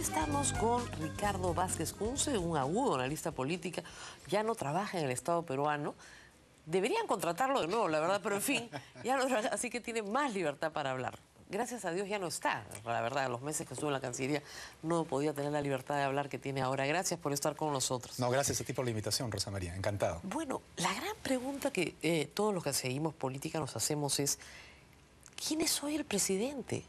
estamos con Ricardo Vázquez Kunze, un agudo analista política, ya no trabaja en el Estado peruano. Deberían contratarlo de nuevo, la verdad, pero en fin, ya no trabaja, así que tiene más libertad para hablar. Gracias a Dios ya no está, la verdad, los meses que estuvo en la Cancillería no podía tener la libertad de hablar que tiene ahora. Gracias por estar con nosotros. No, gracias a ti por la invitación, Rosa María, encantado. Bueno, la gran pregunta que todos los que seguimos política nos hacemos es, ¿quién es hoy el presidente?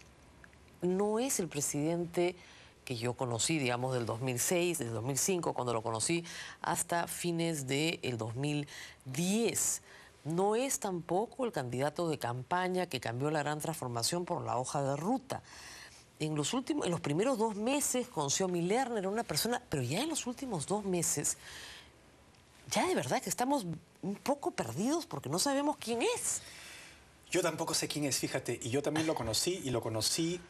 No es el presidente que yo conocí, digamos, del 2006, del 2005, cuando lo conocí, hasta fines del 2010. No es tampoco el candidato de campaña que cambió la gran transformación por la hoja de ruta. En los primeros 2 meses con Xiomí Lerner era una persona, pero ya en los últimos 2 meses, ya de verdad que estamos un poco perdidos porque no sabemos quién es. Yo tampoco sé quién es, fíjate, y yo también lo conocí, y lo conocí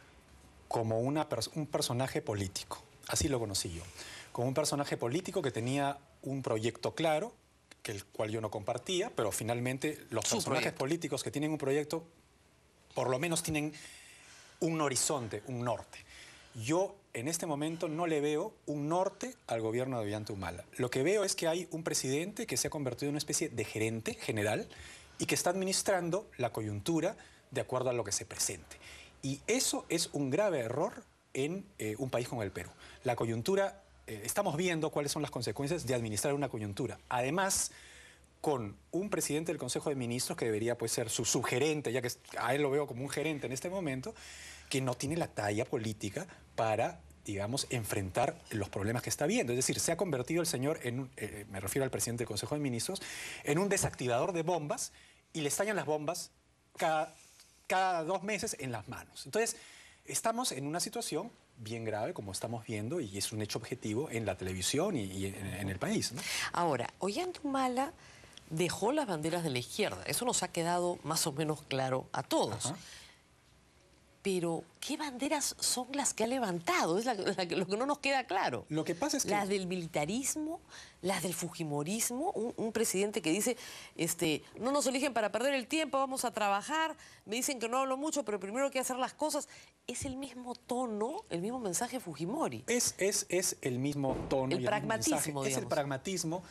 como un personaje político. Así lo conocí yo. Como un personaje político que tenía un proyecto claro, el cual yo no compartía, pero finalmente los personajes políticos que tienen un proyecto, por lo menos tienen un horizonte, un norte. Yo en este momento no le veo un norte al gobierno de Ollanta Humala. Lo que veo es que hay un presidente que se ha convertido en una especie de gerente general y que está administrando la coyuntura de acuerdo a lo que se presente. Y eso es un grave error en un país como el Perú. La coyuntura, estamos viendo cuáles son las consecuencias de administrar una coyuntura. Además, con un presidente del Consejo de Ministros que debería pues, ser su subgerente, ya que a él lo veo como un gerente en este momento, que no tiene la talla política para, digamos, enfrentar los problemas que está viendo. Es decir, se ha convertido el señor, me refiero al presidente del Consejo de Ministros, en un desactivador de bombas y le estallan las bombas cada 2 meses en las manos. Entonces, estamos en una situación bien grave, como estamos viendo, y es un hecho objetivo en la televisión y en el país, ¿no? Ahora, Ollanta Humala dejó las banderas de la izquierda. Eso nos ha quedado más o menos claro a todos. Ajá. Pero, ¿qué banderas son las que ha levantado? Es lo que no nos queda claro. Lo que pasa es que... Las del militarismo, las del fujimorismo, un presidente que dice, no nos eligen para perder el tiempo, vamos a trabajar, me dicen que no hablo mucho, pero primero hay que hacer las cosas. Es el mismo tono, el mismo mensaje Fujimori. Es el mismo tono. El pragmatismo, digamos. Es el pragmatismo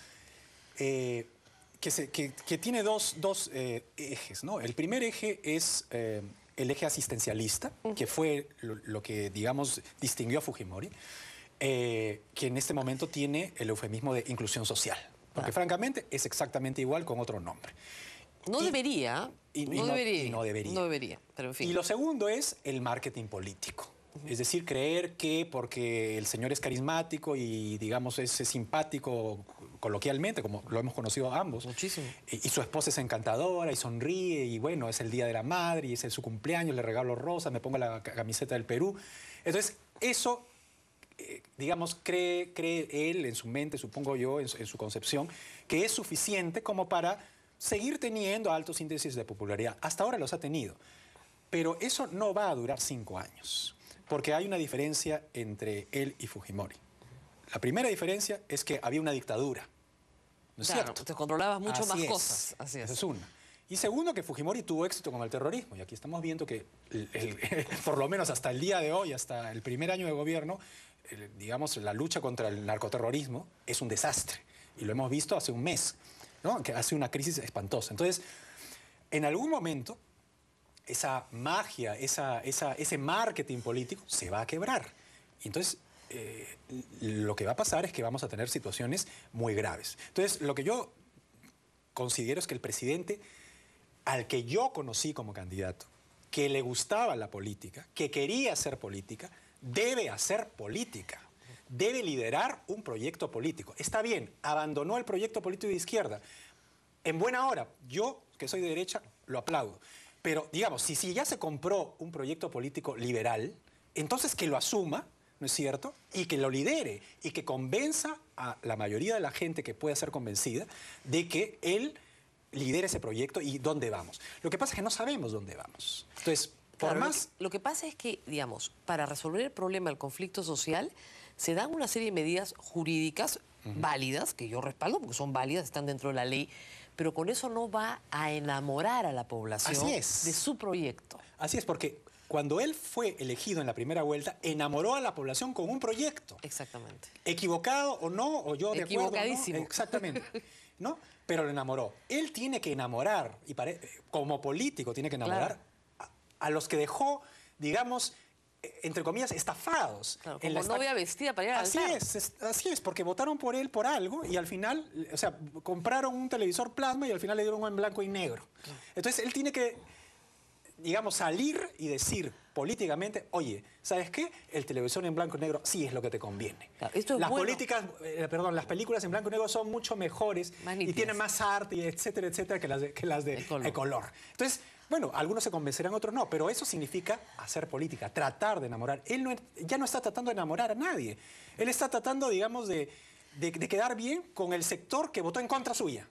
que tiene dos ejes, ¿no? El primer eje es... el eje asistencialista, que fue lo que, digamos, distinguió a Fujimori, que en este momento tiene el eufemismo de inclusión social. Porque, francamente, es exactamente igual con otro nombre. No debería. No debería, pero en fin. Y lo segundo es el marketing político. Es decir, creer que porque el señor es carismático y, digamos, es simpático coloquialmente, como lo hemos conocido ambos. Muchísimo. Y su esposa es encantadora y sonríe y, bueno, es el Día de la Madre y es su cumpleaños, le regalo rosas, me pongo la camiseta del Perú. Entonces, eso, digamos, cree él en su mente, supongo yo, en su concepción, que es suficiente como para seguir teniendo altos índices de popularidad. Hasta ahora los ha tenido. Pero eso no va a durar 5 años. Porque hay una diferencia entre él y Fujimori. La primera diferencia es que había una dictadura, ¿no es cierto? Te controlabas mucho más cosas. Así es. Esa es una. Y segundo, que Fujimori tuvo éxito con el terrorismo. Y aquí estamos viendo que, por lo menos hasta el día de hoy, hasta el primer año de gobierno, digamos, la lucha contra el narcoterrorismo es un desastre. Y lo hemos visto hace un mes, ¿no? Que hace una crisis espantosa. Entonces, en algún momento, esa magia, ese marketing político se va a quebrar. Y entonces, lo que va a pasar es que vamos a tener situaciones muy graves. Entonces, lo que yo considero es que el presidente, al que yo conocí como candidato, que le gustaba la política, que quería hacer política, debe hacer política. Debe liderar un proyecto político. Está bien, abandonó el proyecto político de izquierda. En buena hora, yo, que soy de derecha, lo aplaudo. Pero, digamos, si ya se compró un proyecto político liberal, entonces que lo asuma, ¿no es cierto? Y que lo lidere y que convenza a la mayoría de la gente que pueda ser convencida de que él lidere ese proyecto y dónde vamos. Lo que pasa es que no sabemos dónde vamos. Entonces, por más... Lo que pasa es que, digamos, para resolver el problema del conflicto social, se dan una serie de medidas jurídicas válidas, que yo respaldo porque son válidas, están dentro de la ley, pero con eso no va a enamorar a la población de su proyecto. Así es, porque cuando él fue elegido en la primera vuelta, enamoró a la población con un proyecto. Exactamente. Equivocado o no, o yo de acuerdo. Equivocadísimo. ¿No? Exactamente. ¿No? Pero lo enamoró. Él tiene que enamorar, y como político tiene que enamorar a los que dejó, digamos, entre comillas, estafados. Claro, como novia vestida para ir al altar. Así es, porque votaron por él por algo y al final, o sea, compraron un televisor plasma y al final le dieron uno en blanco y negro. Entonces él tiene que, digamos, salir y decir políticamente, oye, ¿sabes qué? El televisor en blanco y negro sí es lo que te conviene. Claro, esto es las bueno. las películas en blanco y negro son mucho mejores y tienen más arte, y etcétera, etcétera, que las de color. Entonces, bueno, algunos se convencerán, otros no, pero eso significa hacer política, tratar de enamorar. Él ya no está tratando de enamorar a nadie. Él está tratando, digamos, de quedar bien con el sector que votó en contra suya.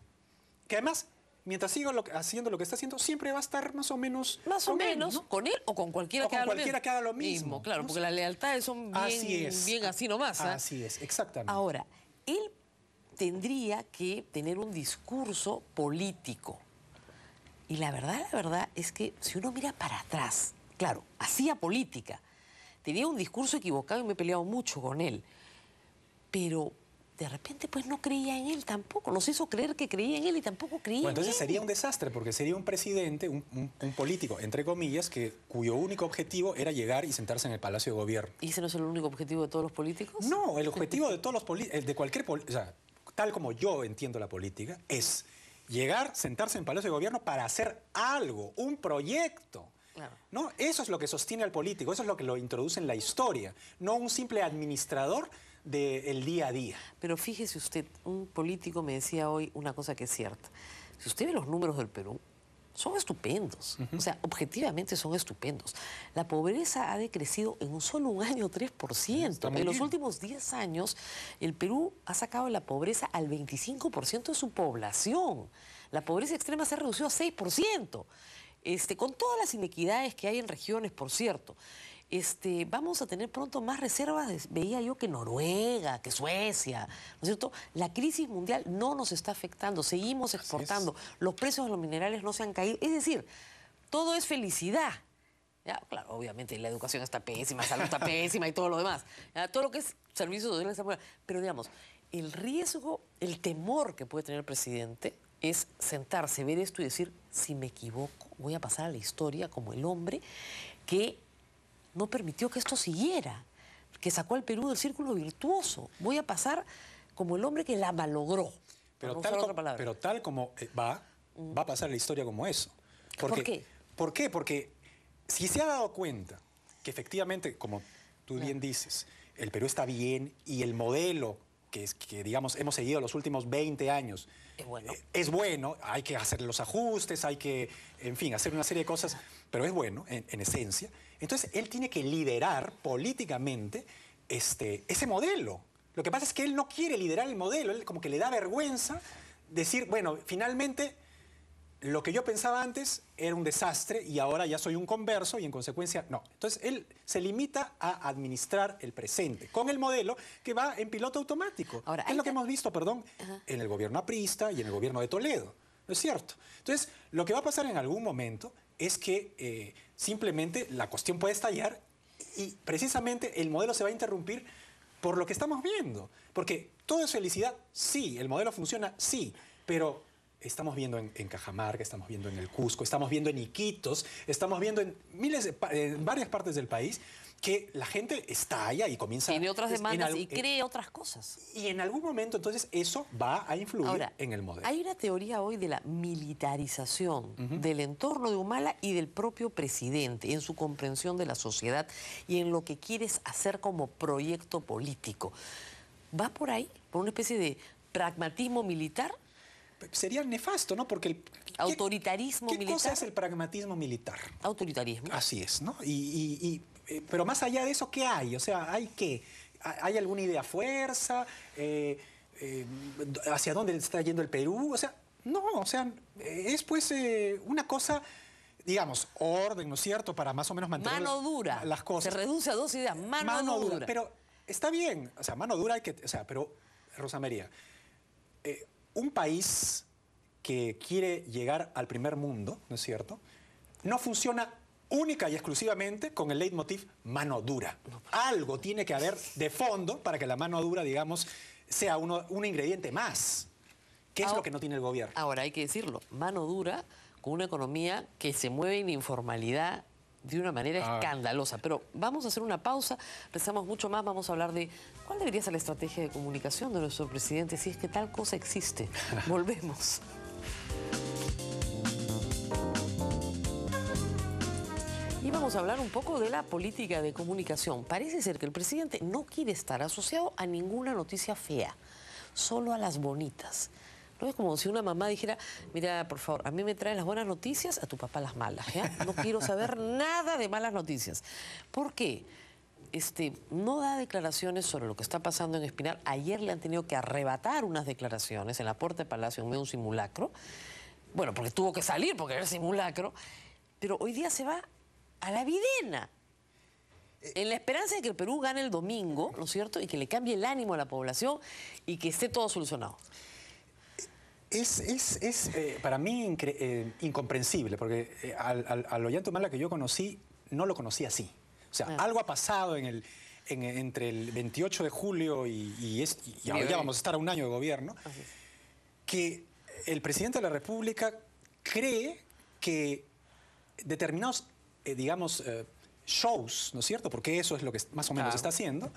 Que además, mientras siga haciendo lo que está haciendo, siempre va a estar más o menos con él, ¿no? Con él o con cualquiera que haga lo mismo. Claro, ¿no? porque las lealtades son bien así nomás. Así es, exactamente. Ahora, él tendría que tener un discurso político. Y la verdad es que si uno mira para atrás, claro, hacía política, tenía un discurso equivocado y me he peleado mucho con él, pero de repente pues no creía en él tampoco, nos hizo creer que creía en él y tampoco creía en él. Entonces sería un desastre, porque sería un presidente, un político, entre comillas, cuyo único objetivo era llegar y sentarse en el Palacio de Gobierno. ¿Y ese no es el único objetivo de todos los políticos? No, el objetivo de todos los políticos, de cualquier político, o sea, tal como yo entiendo la política, es llegar, sentarse en Palacio de Gobierno para hacer algo, un proyecto. Claro. ¿No? Eso es lo que sostiene al político, eso es lo que lo introduce en la historia, no un simple administrador del día a día. Pero fíjese usted, un político me decía hoy una cosa que es cierta. Si usted ve los números del Perú, son estupendos. O sea, objetivamente son estupendos. La pobreza ha decrecido en un año 3%. En los últimos 10 años, el Perú ha sacado de la pobreza al 25% de su población. La pobreza extrema se ha reducido a 6%. Con todas las inequidades que hay en regiones, por cierto. Vamos a tener pronto más reservas, veía yo, que Noruega, que Suecia, ¿no es cierto? La crisis mundial no nos está afectando, seguimos exportando, los precios de los minerales no se han caído, es decir, todo es felicidad. ¿Ya? Claro, obviamente la educación está pésima, la salud está pésima y todo lo demás. ¿Ya? Todo lo que es servicios sociales está muy mal. Pero digamos, el riesgo, el temor que puede tener el presidente es sentarse, ver esto y decir, si me equivoco, voy a pasar a la historia como el hombre que no permitió que esto siguiera, que sacó al Perú del círculo virtuoso. Voy a pasar como el hombre que la malogró. Pero tal como va a pasar la historia como eso. ¿Por qué? ¿Por qué? Porque si se ha dado cuenta que efectivamente, como tú bien dices, el Perú está bien y el modelo que digamos, hemos seguido los últimos 20 años es bueno, hay que hacer los ajustes, hay que, en fin, hacer una serie de cosas, pero es bueno, en esencia. Entonces, él tiene que liderar políticamente ese modelo. Lo que pasa es que él no quiere liderar el modelo, él como que le da vergüenza decir, bueno, finalmente lo que yo pensaba antes era un desastre y ahora ya soy un converso y en consecuencia no. Entonces él se limita a administrar el presente con el modelo que va en piloto automático. Ahora, es lo que hemos visto, en el gobierno aprista y en el gobierno de Toledo. ¿No es cierto? Entonces, lo que va a pasar en algún momento es que simplemente la cuestión puede estallar y precisamente el modelo se va a interrumpir por lo que estamos viendo. Porque todo es felicidad, sí, el modelo funciona, sí, pero estamos viendo en Cajamarca, estamos viendo en el Cusco, estamos viendo en Iquitos, estamos viendo en varias partes del país que la gente estalla y comienza... Tiene otras demandas y cree otras cosas. Y en algún momento, entonces, eso va a influir en el modelo. Hay una teoría hoy de la militarización del entorno de Humala y del propio presidente en su comprensión de la sociedad y en lo que quieres hacer como proyecto político. ¿Va por ahí? ¿Por una especie de pragmatismo militar? Sería nefasto, ¿no? Porque autoritarismo militar. ¿Qué cosa es el pragmatismo militar? Autoritarismo. Así es, ¿no? Pero más allá de eso, ¿qué hay? O sea, ¿hay alguna idea fuerza? ¿Hacia dónde está yendo el Perú? O sea, no, o sea, es pues una cosa, digamos, orden, ¿no es cierto? Para más o menos mantener mano dura. Las cosas. Se reduce a dos ideas, mano dura. Pero está bien, o sea, mano dura hay que... O sea, pero, Rosa María, un país que quiere llegar al primer mundo, ¿no es cierto?, no funciona única y exclusivamente con el leitmotiv mano dura. Algo tiene que haber de fondo para que la mano dura, digamos, sea un ingrediente más. ¿Qué es lo que no tiene el gobierno? Ahora, hay que decirlo, mano dura con una economía que se mueve en informalidad de una manera escandalosa. Pero vamos a hacer una pausa, rezamos mucho más, vamos a hablar de cuál debería ser la estrategia de comunicación de nuestro presidente, si es que tal cosa existe. Volvemos. Y vamos a hablar un poco de la política de comunicación. Parece ser que el presidente no quiere estar asociado a ninguna noticia fea, solo a las bonitas. No es como si una mamá dijera, mira, por favor, a mí me traen las buenas noticias, a tu papá las malas, ¿ya? No quiero saber nada de malas noticias. ¿Por qué? No da declaraciones sobre lo que está pasando en Espinal. Ayer le han tenido que arrebatar unas declaraciones en la puerta de Palacio en medio de un simulacro. Bueno, porque tuvo que salir porque era el simulacro. Pero hoy día se va a la videna, en la esperanza de que el Perú gane el domingo, ¿no es cierto? Y que le cambie el ánimo a la población y que esté todo solucionado. Es para mí incomprensible, porque al Ollanta Humala que yo conocí, no lo conocí así. O sea, algo ha pasado entre el 28 de julio y ahora ya vamos a estar a un año de gobierno, que el presidente de la República cree que determinados, digamos, shows, ¿no es cierto? Porque eso es lo que más o menos está haciendo,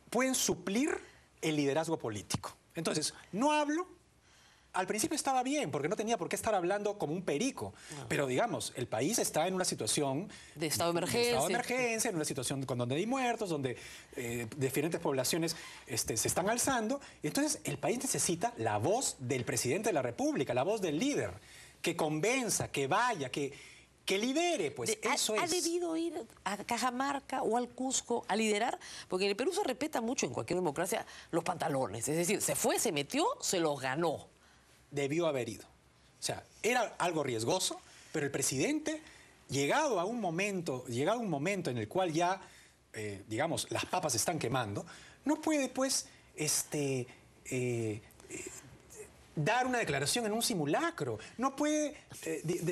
pueden suplir el liderazgo político. Entonces, no hablo. Al principio estaba bien, porque no tenía por qué estar hablando como un perico. Pero, digamos, el país está en una situación de estado de emergencia. De estado de emergencia, en una situación donde hay muertos, donde diferentes poblaciones se están alzando. Y entonces, el país necesita la voz del presidente de la República, la voz del líder, que convenza, que vaya, que lidere, pues eso es. ¿Ha debido ir a Cajamarca o al Cusco a liderar? Porque en el Perú se respeta mucho, en cualquier democracia, los pantalones. Es decir, se fue, se metió, se los ganó. Debió haber ido. O sea, era algo riesgoso, pero el presidente, llegado a un momento en el cual ya, digamos, las papas se están quemando, no puede, pues, dar una declaración en un simulacro. No puede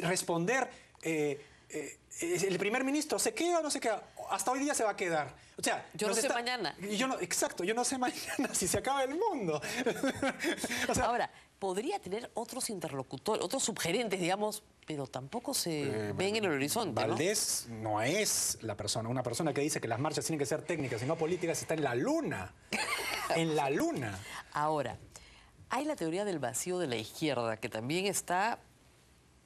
responder... el primer ministro se queda o no se queda, hasta hoy día se va a quedar. O sea, yo no sé mañana. Exacto, yo no sé mañana si se acaba el mundo. O sea, ahora, podría tener otros interlocutores, otros subgerentes, digamos, pero tampoco se ven en el horizonte. Valdés no es una persona que dice que las marchas tienen que ser técnicas y no políticas, está en la luna. En la luna. Ahora, hay la teoría del vacío de la izquierda, que también está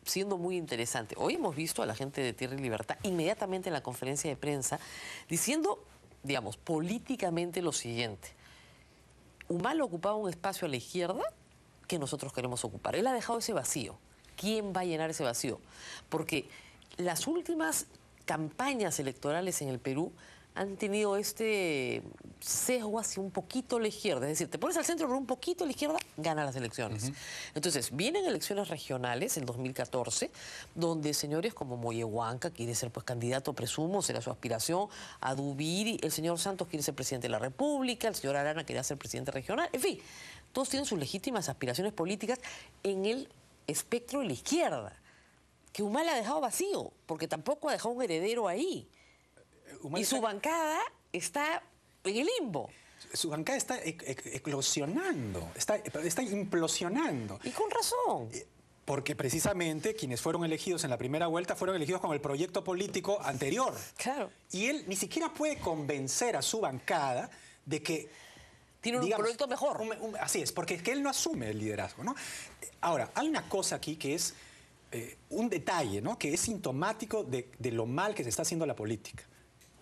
siendo muy interesante. Hoy hemos visto a la gente de Tierra y Libertad inmediatamente en la conferencia de prensa diciendo, digamos, políticamente lo siguiente. Humala ocupaba un espacio a la izquierda que nosotros queremos ocupar. Él ha dejado ese vacío. ¿Quién va a llenar ese vacío? Porque las últimas campañas electorales en el Perú han tenido este sesgo hacia un poquito a la izquierda. Es decir, te pones al centro, pero un poquito a la izquierda, gana las elecciones. Entonces, vienen elecciones regionales en 2014, donde señores como Moyehuanca quiere ser pues candidato, presumo, será su aspiración, a Dubiri, el señor Santos quiere ser presidente de la República, el señor Arana quería ser presidente regional, en fin, todos tienen sus legítimas aspiraciones políticas en el espectro de la izquierda, que Humala ha dejado vacío, porque tampoco ha dejado un heredero ahí. Y su bancada está en el limbo. Su bancada está eclosionando, está implosionando. Y con razón. Porque precisamente quienes fueron elegidos en la primera vuelta fueron elegidos con el proyecto político anterior. Claro. Y él ni siquiera puede convencer a su bancada de que... Tiene un proyecto mejor. Así es, porque es que él no asume el liderazgo, ¿no? Ahora, hay una cosa aquí que es un detalle, ¿no? Que es sintomático de lo mal que se está haciendo la política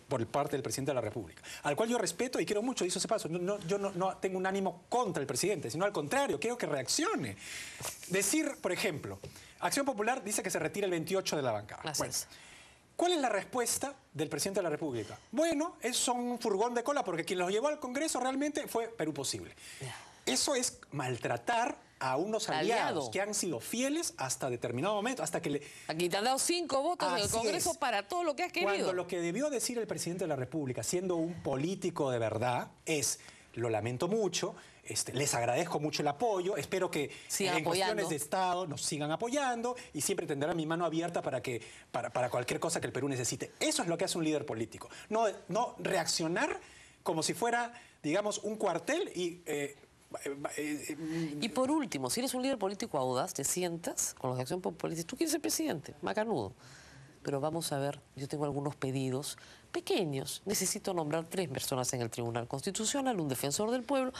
por parte del presidente de la República, al cual yo respeto y quiero mucho, y eso se pasa. Yo no tengo un ánimo contra el presidente, sino al contrario, quiero que reaccione. Decir, por ejemplo, Acción Popular dice que se retira el 28 de la bancada. Bueno, ¿cuál es la respuesta del presidente de la República? Bueno, son un furgón de cola, porque quien los llevó al Congreso realmente fue Perú Posible. Eso es maltratar a unos aliados que han sido fieles hasta determinado momento, hasta que le... Aquí te han dado 5 votos en el Congreso para todo lo que has querido. Cuando lo que debió decir el presidente de la República, siendo un político de verdad, es: lo lamento mucho, les agradezco mucho el apoyo, espero que sigan en cuestiones de Estado nos sigan apoyando y siempre tendrán mi mano abierta para cualquier cosa que el Perú necesite. Eso es lo que hace un líder político. No reaccionar como si fuera, digamos, un cuartel y por último, si eres un líder político audaz, te sientas con los de Acción Popular y dices, tú quieres ser presidente, macanudo. Pero vamos a ver, yo tengo algunos pedidos pequeños. Necesito nombrar 3 personas en el Tribunal Constitucional, un defensor del pueblo.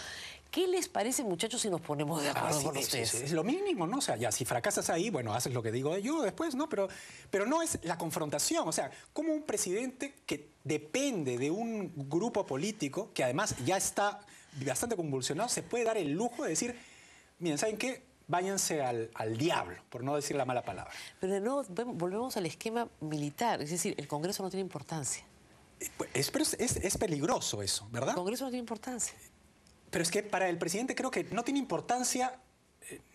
¿Qué les parece, muchachos, si nos ponemos de acuerdo con ustedes? Es lo mínimo, ¿no? O sea, ya si fracasas ahí, bueno, haces lo que digo yo después, ¿no? Pero no es la confrontación. O sea, como un presidente que depende de un grupo político, que además ya está bastante convulsionado, se puede dar el lujo de decir, miren, ¿saben qué? Váyanse al diablo, por no decir la mala palabra. Pero de nuevo volvemos al esquema militar, es decir, el Congreso no tiene importancia. Pero es peligroso eso, ¿verdad? El Congreso no tiene importancia. Pero es que para el presidente creo que no tiene importancia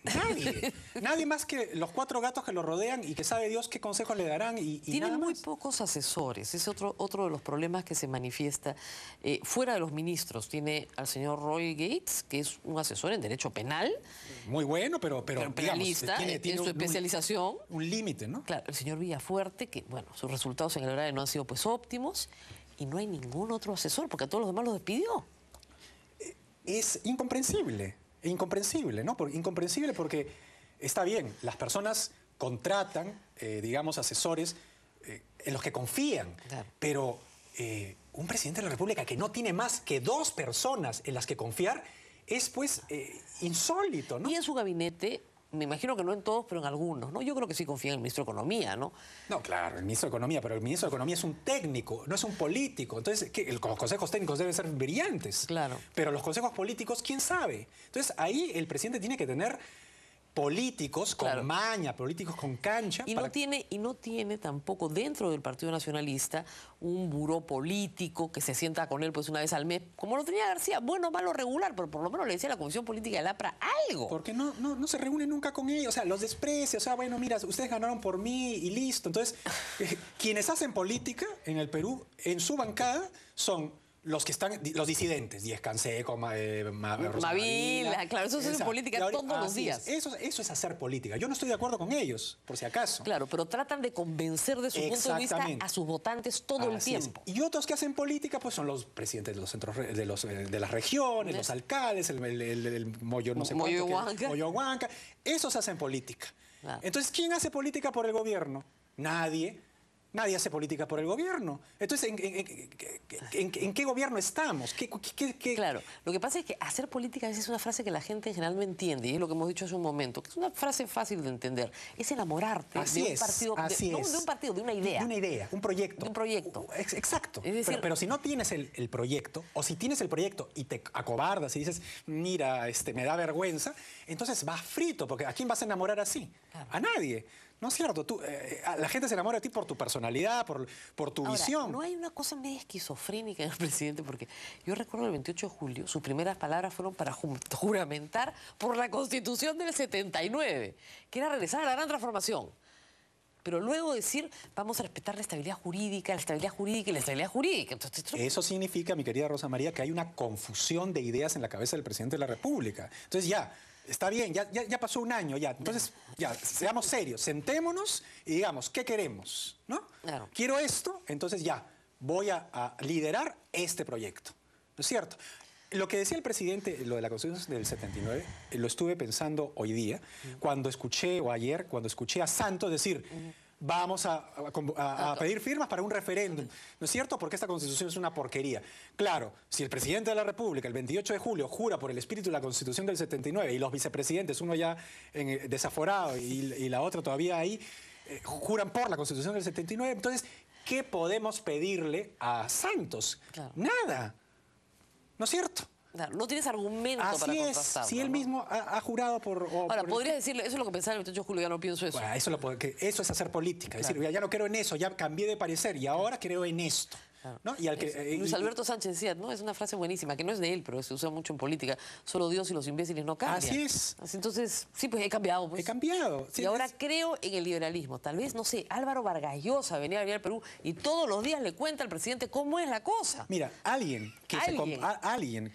nadie. Nadie más que los 4 gatos que lo rodean y que sabe Dios qué consejos le darán y tiene nada muy más. pocos asesores. Es otro de los problemas que se manifiesta. Fuera de los ministros, tiene al señor Roy Gates, que es un asesor en derecho penal. Muy bueno, pero penalista, digamos, tiene en su especialización. Un límite, ¿no? Claro, el señor Villafuerte, que bueno, sus resultados en el área no han sido pues óptimos, y no hay ningún otro asesor, porque a todos los demás los despidió. Es incomprensible. Incomprensible, ¿no? Incomprensible porque está bien, las personas contratan, digamos, asesores en los que confían, claro. Pero un presidente de la República que no tiene más que 2 personas en las que confiar es, pues, insólito, ¿no? Y en su gabinete, me imagino que no en todos, pero en algunos, ¿no? Yo creo que sí confía en el ministro de Economía, ¿no? No, claro, el ministro de Economía, pero el ministro de Economía es un técnico, no es un político. Entonces, los consejos técnicos deben ser brillantes. Claro. Pero los consejos políticos, ¿quién sabe? Entonces, ahí el presidente tiene que tener políticos con claro. maña, políticos con cancha. Y no tiene tampoco dentro del Partido Nacionalista un buró político que se sienta con él pues una vez al mes, como lo tenía García, bueno, malo, regular, pero por lo menos le decía a la Comisión Política del APRA algo. Porque no se reúne nunca con ellos, o sea, los desprecia, o sea, bueno, mira, ustedes ganaron por mí y listo. Entonces, quienes hacen política en el Perú, en su bancada, son los que están, los disidentes, Díez Canseco, Mavila, claro, eso es política todos los días. Eso es hacer política. Yo no estoy de acuerdo con ellos, por si acaso. Claro, pero tratan de convencer de su punto de vista a sus votantes todo el tiempo. Y otros que hacen política, pues son los presidentes de los centros, de las regiones, los alcaldes, el Moyo no sé cuánto. Moyo Huanca. Esos hacen política. Claro. Entonces, ¿quién hace política por el gobierno? Nadie. Nadie hace política por el gobierno. Entonces, ¿en qué gobierno estamos? Claro, lo que pasa es que hacer política a veces es una frase que la gente en general no entiende, y es lo que hemos dicho hace un momento, que es una frase fácil de entender. Es enamorarte de un partido, no de un partido, de una idea. De una idea, un proyecto. De un proyecto. Exacto. Es decir, pero si no tienes el proyecto, o si tienes el proyecto y te acobardas y dices, mira, me da vergüenza, entonces vas frito, porque ¿a quién vas a enamorar así? Claro. A nadie. No es cierto, la gente se enamora de ti por tu personalidad, por tu visión. No hay una cosa medio esquizofrénica en el presidente, porque yo recuerdo el 28 de julio, sus primeras palabras fueron para juramentar por la Constitución del 79, que era regresar a la gran transformación. Pero luego decir, vamos a respetar la estabilidad jurídica y la estabilidad jurídica. Entonces, eso significa, mi querida Rosa María, que hay una confusión de ideas en la cabeza del presidente de la República. Entonces ya... Está bien, ya pasó un año, ya. Entonces, ya, seamos serios, sentémonos y digamos, ¿qué queremos? ¿No? Claro. Quiero esto, entonces ya, voy a liderar este proyecto. ¿No es cierto? Lo que decía el presidente, lo de la Constitución del 79, lo estuve pensando hoy día, cuando escuché a Santos decir... Vamos a pedir firmas para un referéndum, ¿no es cierto? Porque esta Constitución es una porquería. Claro, si el presidente de la República el 28 de julio jura por el espíritu de la Constitución del 79 y los vicepresidentes, uno ya desaforado y la otra todavía ahí, juran por la Constitución del 79, entonces, ¿qué podemos pedirle a Santos? Claro. Nada, ¿no es cierto? Claro, no tienes argumento para contrastarlo. Si él mismo ha jurado por... Ahora, podrías decirle, eso es lo que pensaba el 28 de julio, ya no pienso eso. Bueno, eso es hacer política. Claro. Es decir, ya no creo en eso, ya cambié de parecer y ahora creo en esto. Claro. ¿no? Y al que, Luis Alberto Sánchez decía, ¿no? Es una frase buenísima, que no es de él, pero se usa mucho en política. Solo Dios y los imbéciles no cambian. Así es. Entonces, sí, pues he cambiado. Pues. He cambiado. Sí, y ahora creo en el liberalismo. Tal vez, no sé, Álvaro Vargas Llosa venía a venir al Perú y todos los días le cuenta al presidente cómo es la cosa. Mira, alguien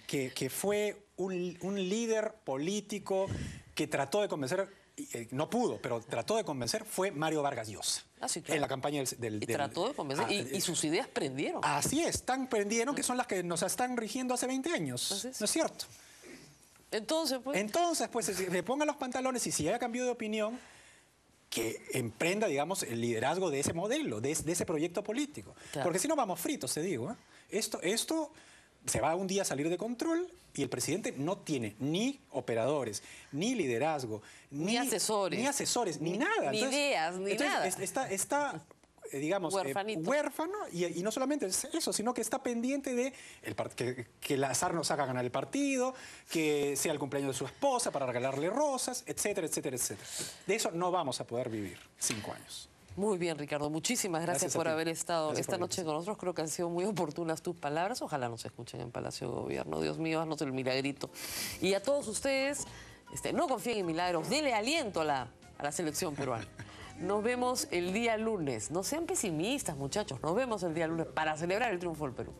que fue un líder político que trató de convencer, no pudo, pero trató de convencer, fue Mario Vargas Llosa. Ah, sí, claro. En la campaña del... Trató de convencer y sus ideas prendieron. Así es, prendieron, que son las que nos están rigiendo hace 20 años. ¿No es cierto? Entonces, pues se pongan los pantalones y si haya cambio de opinión, que emprenda, digamos, el liderazgo de ese modelo, de ese proyecto político. Claro. Porque si no vamos fritos, te digo. Esto se va un día a salir de control y el presidente no tiene ni operadores, ni liderazgo, ni asesores, ni nada. Ni ideas, ni nada. Está digamos, huérfano y no solamente eso, sino que está pendiente de que el azar nos haga ganar el partido, que sea el cumpleaños de su esposa para regalarle rosas, etcétera, etcétera, etcétera. De eso no vamos a poder vivir 5 años. Muy bien, Ricardo. Muchísimas gracias por haber estado esta noche con nosotros. Creo que han sido muy oportunas tus palabras. Ojalá nos escuchen en Palacio de Gobierno. Dios mío, haznos el milagrito. Y a todos ustedes, no confíen en milagros. Denle aliento a la selección peruana. Nos vemos el día lunes. No sean pesimistas, muchachos. Nos vemos el día lunes para celebrar el triunfo del Perú.